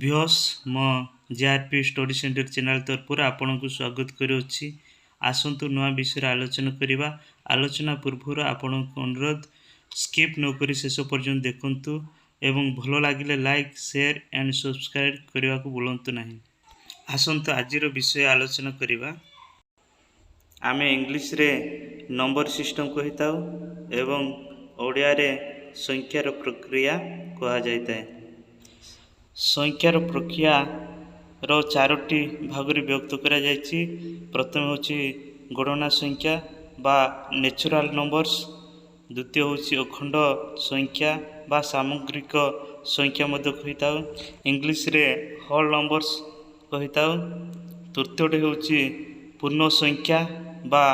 ଭିଓସ୍ ମୋ JRP study centre channel ତରଫରୁ ଆପଣଙ୍କୁ ସ୍ୱାଗତ କରୁଅଛି। ଆସନ୍ତୁ ନୂଆ ବିଷୟରେ ଆଲୋଚନା କରିବା। ଆଲୋଚନା ପୂର୍ବରୁ ଆପଣଙ୍କୁ ଅନୁରୋଧ ସ୍କିପ୍ ନକରି ଶେଷ ପର୍ଯ୍ୟନ୍ତ ଦେଖନ୍ତୁ ଏବଂ ଭଲ ଲାଗିଲେ ଲାଇକ୍ ସେୟାର ଆଣ୍ଡ ସବସ୍କ୍ରାଇବ୍ କରିବାକୁ ଭୁଲନ୍ତୁ ନାହିଁ। ଆସନ୍ତୁ ଆଜିର ବିଷୟ ଆଲୋଚନା କରିବା। ଆମେ ଇଂଲିଶରେ ନମ୍ବର ସିଷ୍ଟମ କହିଥାଉ ଏବଂ ଓଡ଼ିଆରେ ସଂଖ୍ୟାର ପ୍ରକ୍ରିୟା କୁହାଯାଇଥାଏ। ସଂଖ୍ୟାର ପ୍ରକ୍ରିୟାର ଚାରୋଟି ଭାଗରେ ବିଭକ୍ତ କରାଯାଇଛି। ପ୍ରଥମେ ହେଉଛି ଗଣନା ସଂଖ୍ୟା ବା ନ୍ୟାଚୁରାଲ ନମ୍ବର୍ସ, ଦ୍ୱିତୀୟ ହେଉଛି ଅଖଣ୍ଡ ସଂଖ୍ୟା ବା ସାମଗ୍ରିକ ସଂଖ୍ୟା ମଧ୍ୟ କହିଥାଉ, ଇଂଲିଶରେ ହୋଲ୍ ନମ୍ବର୍ସ କହିଥାଉ। ତୃତୀୟଟି ହେଉଛି ପୂର୍ଣ୍ଣ ସଂଖ୍ୟା ବା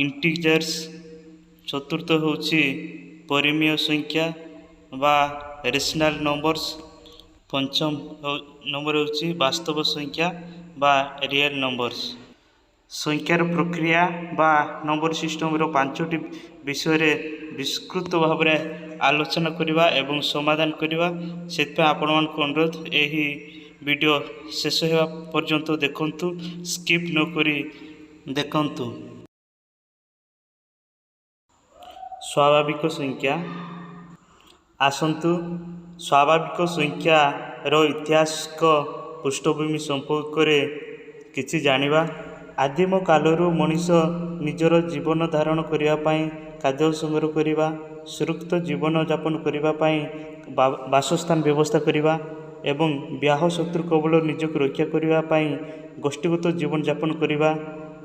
ଇଣ୍ଟିଜର୍ସ, ଚତୁର୍ଥ ହେଉଛି ପରିମେୟ ସଂଖ୍ୟା ବା ରେସନାଲ ନମ୍ବର୍ସ, ପଞ୍ଚମ ନମ୍ବର ହେଉଛି ବାସ୍ତବ ସଂଖ୍ୟା ବା ରିଏଲ ନମ୍ବର୍ସ। ସଂଖ୍ୟାର ପ୍ରକ୍ରିୟା ବା ନମ୍ବର ସିଷ୍ଟମର ପାଞ୍ଚଟି ବିଷୟରେ ବିସ୍ତୃତ ଭାବରେ ଆଲୋଚନା କରିବା ଏବଂ ସମାଧାନ କରିବା। ସେଥିପାଇଁ ଆପଣମାନଙ୍କୁ ଅନୁରୋଧ ଏହି ଭିଡ଼ିଓ ଶେଷ ହେବା ପର୍ଯ୍ୟନ୍ତ ଦେଖନ୍ତୁ, ସ୍କିପ୍ ନକରି ଦେଖନ୍ତୁ। ସ୍ୱାଭାବିକ ସଂଖ୍ୟା। ଆସନ୍ତୁ ସ୍ୱାଭାବିକ ସଂଖ୍ୟାର ଐତିହାସିକ ପୃଷ୍ଠଭୂମି ସମ୍ପର୍କରେ କିଛି ଜାଣିବା। ଆଦିମ କାଳରୁ ମଣିଷ ନିଜର ଜୀବନ ଧାରଣ କରିବା ପାଇଁ ଖାଦ୍ୟ ସଂଗ୍ରହ କରିବା, ସୁରକ୍ଷିତ ଜୀବନ ଯାପନ କରିବା ପାଇଁ ବାସସ୍ଥାନ ବ୍ୟବସ୍ଥା କରିବା ଏବଂ ବ୍ୟାହ ଶତ୍ରୁ କବଳରୁ ନିଜକୁ ରକ୍ଷା କରିବା ପାଇଁ ଗୋଷ୍ଠୀଗତ ଜୀବନ ଯାପନ କରିବା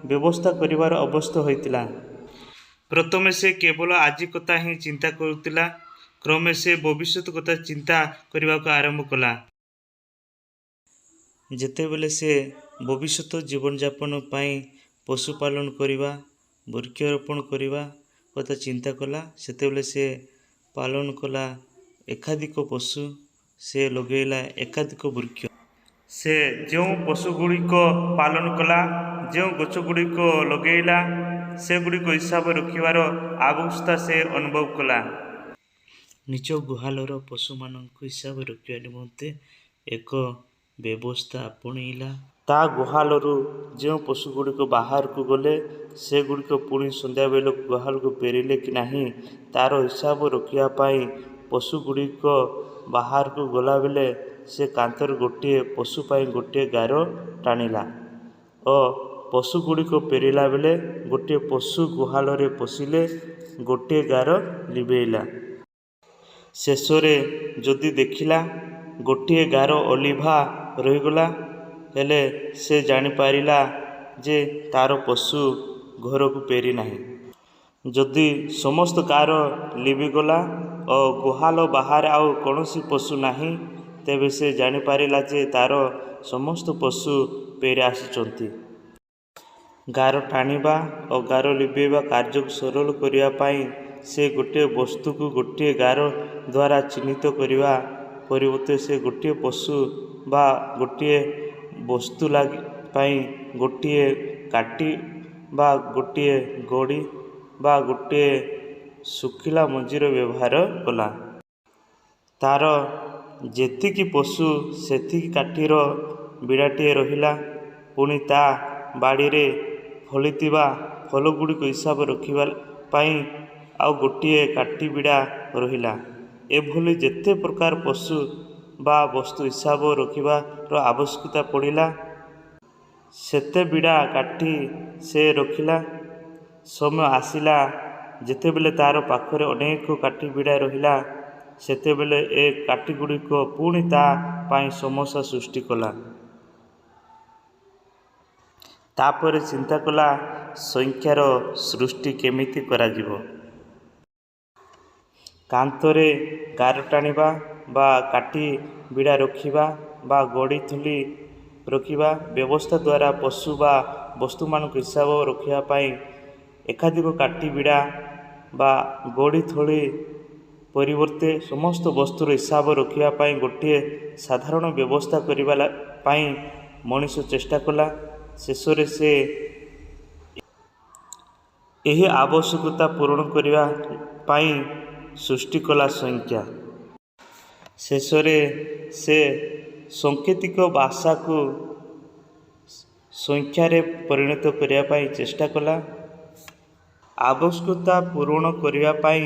ବ୍ୟବସ୍ଥା କରିବାର ଅଭ୍ୟସ୍ତ ହୋଇଥିଲା। ପ୍ରଥମେ ସେ କେବଳ ଆଜି କଥା ହିଁ ଚିନ୍ତା କରୁଥିଲା, କ୍ରମେ ସେ ଭବିଷ୍ୟତ କଥା ଚିନ୍ତା କରିବାକୁ ଆରମ୍ଭ କଲା। ଯେତେବେଳେ ସେ ଭବିଷ୍ୟତ ଜୀବନଯାପନ ପାଇଁ ପଶୁପାଳନ କରିବା, ବୃକ୍ଷରୋପଣ କରିବା କଥା ଚିନ୍ତା କଲା, ସେତେବେଳେ ସେ ପାଳନ କଲା ଏକାଧିକ ପଶୁ, ସେ ଲଗାଇଲା ଏକାଧିକ ବୃକ୍ଷ। ସେ ଯେଉଁ ପଶୁଗୁଡ଼ିକ ପାଳନ କଲା, ଯେଉଁ ଗଛଗୁଡ଼ିକ ଲଗାଇଲା, ସେଗୁଡ଼ିକ ହିସାବ ରଖିବାର ଆବଶ୍ୟକତା ସେ ଅନୁଭବ କଲା। ନିଜ ଗୁହାଳର ପଶୁମାନଙ୍କୁ ହିସାବ ରଖିବା ନିମନ୍ତେ ଏକ ବ୍ୟବସ୍ଥା ଆପଣେଇଲା। ତା ଗୁହାଳରୁ ଯେଉଁ ପଶୁଗୁଡ଼ିକ ବାହାରକୁ ଗଲେ, ସେଗୁଡ଼ିକ ପୁଣି ସନ୍ଧ୍ୟାବେଳକୁ ଗୁହାଳକୁ ଫେରିଲେ କି ନାହିଁ, ତାର ହିସାବ ରଖିବା ପାଇଁ ପଶୁଗୁଡ଼ିକ ବାହାରକୁ ଗଲାବେଳେ ସେ କାନ୍ଥରେ ଗୋଟିଏ ପଶୁ ପାଇଁ ଗୋଟିଏ ଗାର ଟାଣିଲା ଓ ପଶୁଗୁଡ଼ିକ ଫେରିଲା ବେଳେ ଗୋଟିଏ ପଶୁ ଗୁହାଳରେ ପଶିଲେ ଗୋଟିଏ ଗାର ଲିଭେଇଲା। ଶେଷରେ ଯଦି ଦେଖିଲା ଗୋଟିଏ ଗାର ଅଲିଭା ରହିଗଲା, ହେଲେ ସେ ଜାଣିପାରିଲା ଯେ ତାର ପଶୁ ଘରକୁ ଫେରି ନାହିଁ। ଯଦି ସମସ୍ତ ଗାର ଲିଭିଗଲା ଓ ଗୁହାଳ ବାହାରେ ଆଉ କୌଣସି ପଶୁ ନାହିଁ, ତେବେ ସେ ଜାଣିପାରିଲା ଯେ ତାର ସମସ୍ତ ପଶୁ ଫେରି ଆସିଛନ୍ତି। ଗାର ଟାଣିବା ଓ ଗାର ଲିଭେଇବା କାର୍ଯ୍ୟକୁ ସରଳ କରିବା ପାଇଁ ସେ ଗୋଟିଏ ବସ୍ତୁକୁ ଗୋଟିଏ ଗାର ଦ୍ୱାରା ଚିହ୍ନିତ କରିବା ପରିବର୍ତ୍ତେ ସେ ଗୋଟିଏ ପଶୁ ବା ଗୋଟିଏ ବସ୍ତୁ ପାଇଁ ଗୋଟିଏ କାଠି ବା ଗୋଟିଏ ଗଡ଼ି ବା ଗୋଟିଏ ଶୁଖିଲା ମଞ୍ଜିର ବ୍ୟବହାର କଲା। ତାର ଯେତିକି ପଶୁ ସେତିକି କାଠିର ବିଡ଼ାଟିଏ ରହିଲା। ପୁଣି ତା ବାଡ଼ିରେ ଫଳିଥିବା ଫଳଗୁଡ଼ିକ ହିସାବ ରଖିବା ପାଇଁ ଆଉ ଗୋଟିଏ କାଠି ବିଡ଼ା ରହିଲା। ଏଭଳି ଯେତେ ପ୍ରକାର ପଶୁ ବା ବସ୍ତୁ ହିସାବ ରଖିବାର ଆବଶ୍ୟକତା ପଡ଼ିଲା, ସେତେ ବିଡ଼ା କାଠି ସେ ରଖିଲା। ସମୟ ଆସିଲା ଯେତେବେଳେ ତାର ପାଖରେ ଅନେକ କାଠି ବିଡ଼ା ରହିଲା, ସେତେବେଳେ ଏ କାଠିଗୁଡ଼ିକ ପୁଣି ତା ପାଇଁ ସମସ୍ୟା ସୃଷ୍ଟି କଲା। ତାପରେ ଚିନ୍ତା କଲା ସଂଖ୍ୟାର ସୃଷ୍ଟି କେମିତି କରାଯିବ। କାନ୍ଥରେ ଗାର ଟାଣିବା ବା କାଠି ବିଡ଼ା ରଖିବା ବା ଗଡ଼ି ଥଳି ରଖିବା ବ୍ୟବସ୍ଥା ଦ୍ୱାରା ପଶୁ ବା ବସ୍ତୁମାନଙ୍କ ହିସାବ ରଖିବା ପାଇଁ ଏକାଧିକ କାଠି ବିଡ଼ା ବା ଗଡ଼ି ଥଳି ପରିବର୍ତ୍ତେ ସମସ୍ତ ବସ୍ତୁର ହିସାବ ରଖିବା ପାଇଁ ଗୋଟିଏ ସାଧାରଣ ବ୍ୟବସ୍ଥା କରିବା ପାଇଁ ମଣିଷ ଚେଷ୍ଟା କଲା। ଶେଷରେ ସେ ଏହି ଆବଶ୍ୟକତା ପୂରଣ କରିବା ପାଇଁ ସୃଷ୍ଟି କଲା ସଂଖ୍ୟା। ଶେଷରେ ସେ ସାଙ୍କେତିକ ଭାଷାକୁ ସଂଖ୍ୟାରେ ପରିଣତ କରିବା ପାଇଁ ଚେଷ୍ଟା କଲା। ଆବଶ୍ୟକତା ପୂରଣ କରିବା ପାଇଁ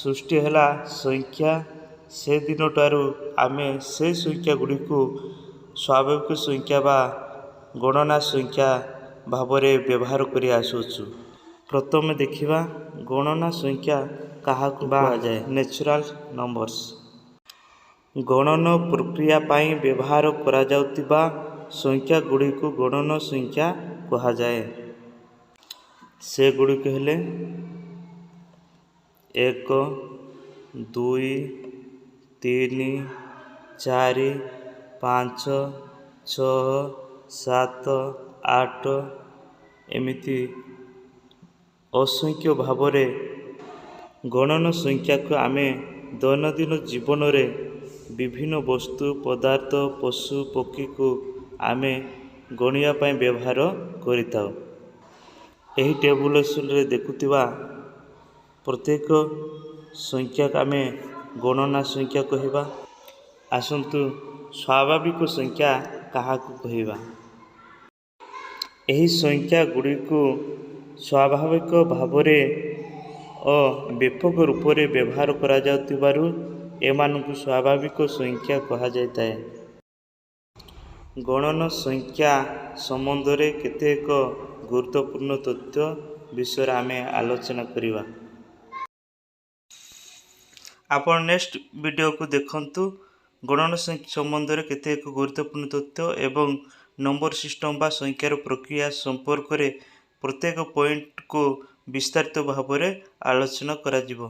ସୃଷ୍ଟି ହେଲା ସଂଖ୍ୟା। ସେଦିନଠାରୁ ଆମେ ସେ ସଂଖ୍ୟା ଗୁଡ଼ିକୁ ସ୍ୱାଭାବିକ ସଂଖ୍ୟା ବା ଗଣନା ସଂଖ୍ୟା ଭାବରେ ବ୍ୟବହାର କରି ଆସୁଅଛୁ। ପ୍ରଥମେ ଦେଖିବା ଗଣନା ସଂଖ୍ୟା କାହାକୁ କୁହାଯାଏ। Natural numbers. ଗଣନ ପ୍ରକ୍ରିୟା ପାଇଁ ବ୍ୟବହାର କରାଯାଉଥିବା ସଂଖ୍ୟା ଗୁଡ଼ିକୁ ଗଣନ ସଂଖ୍ୟା କୁହାଯାଏ। ସେଗୁଡ଼ିକ ହେଲେ 1, 2, 3, 4, 5, 6, 7, 8 ଏମିତି ଅସଂଖ୍ୟ ଭାବରେ ଗଣନ ସଂଖ୍ୟାକୁ ଆମେ ଦୈନନ୍ଦିନ ଜୀବନରେ ବିଭିନ୍ନ ବସ୍ତୁ, ପଦାର୍ଥ, ପଶୁ, ପକ୍ଷୀକୁ ଆମେ ଗଣିବା ପାଇଁ ବ୍ୟବହାର କରିଥାଉ। ଏହି ଟେବୁଲରେ ଦେଖୁଥିବା ପ୍ରତ୍ୟେକ ସଂଖ୍ୟାକୁ ଆମେ ଗଣନା ସଂଖ୍ୟା କହିବା। ଆସନ୍ତୁ ସ୍ୱାଭାବିକ ସଂଖ୍ୟା କାହାକୁ କହିବା। ଏହି ସଂଖ୍ୟା ଗୁଡ଼ିକୁ ସ୍ୱାଭାବିକ ଭାବରେ ଓ ବ୍ୟାପକ ରୂପରେ ବ୍ୟବହାର କରାଯାଉଥିବାରୁ ଏମାନଙ୍କୁ ସ୍ୱାଭାବିକ ସଂଖ୍ୟା କୁହାଯାଇଥାଏ। ଗଣନ ସଂଖ୍ୟା ସମ୍ବନ୍ଧରେ କେତେକ ଗୁରୁତ୍ୱପୂର୍ଣ୍ଣ ତଥ୍ୟ ବିଷୟରେ ଆମେ ଆଲୋଚନା କରିବା। ଆପଣ ନେକ୍ସଟ ଭିଡ଼ିଓକୁ ଦେଖନ୍ତୁ। ଗଣନ ସଂଖ୍ୟା ସମ୍ବନ୍ଧରେ କେତେକ ଗୁରୁତ୍ୱପୂର୍ଣ୍ଣ ତଥ୍ୟ ଏବଂ ନମ୍ବର ସିଷ୍ଟମ ବା ସଂଖ୍ୟାର ପ୍ରକ୍ରିୟା ସମ୍ପର୍କରେ ପ୍ରତ୍ୟେକ ପଏଣ୍ଟକୁ ବିସ୍ତାରିତ ଭାବରେ ଆଲୋଚନା କରାଯିବ।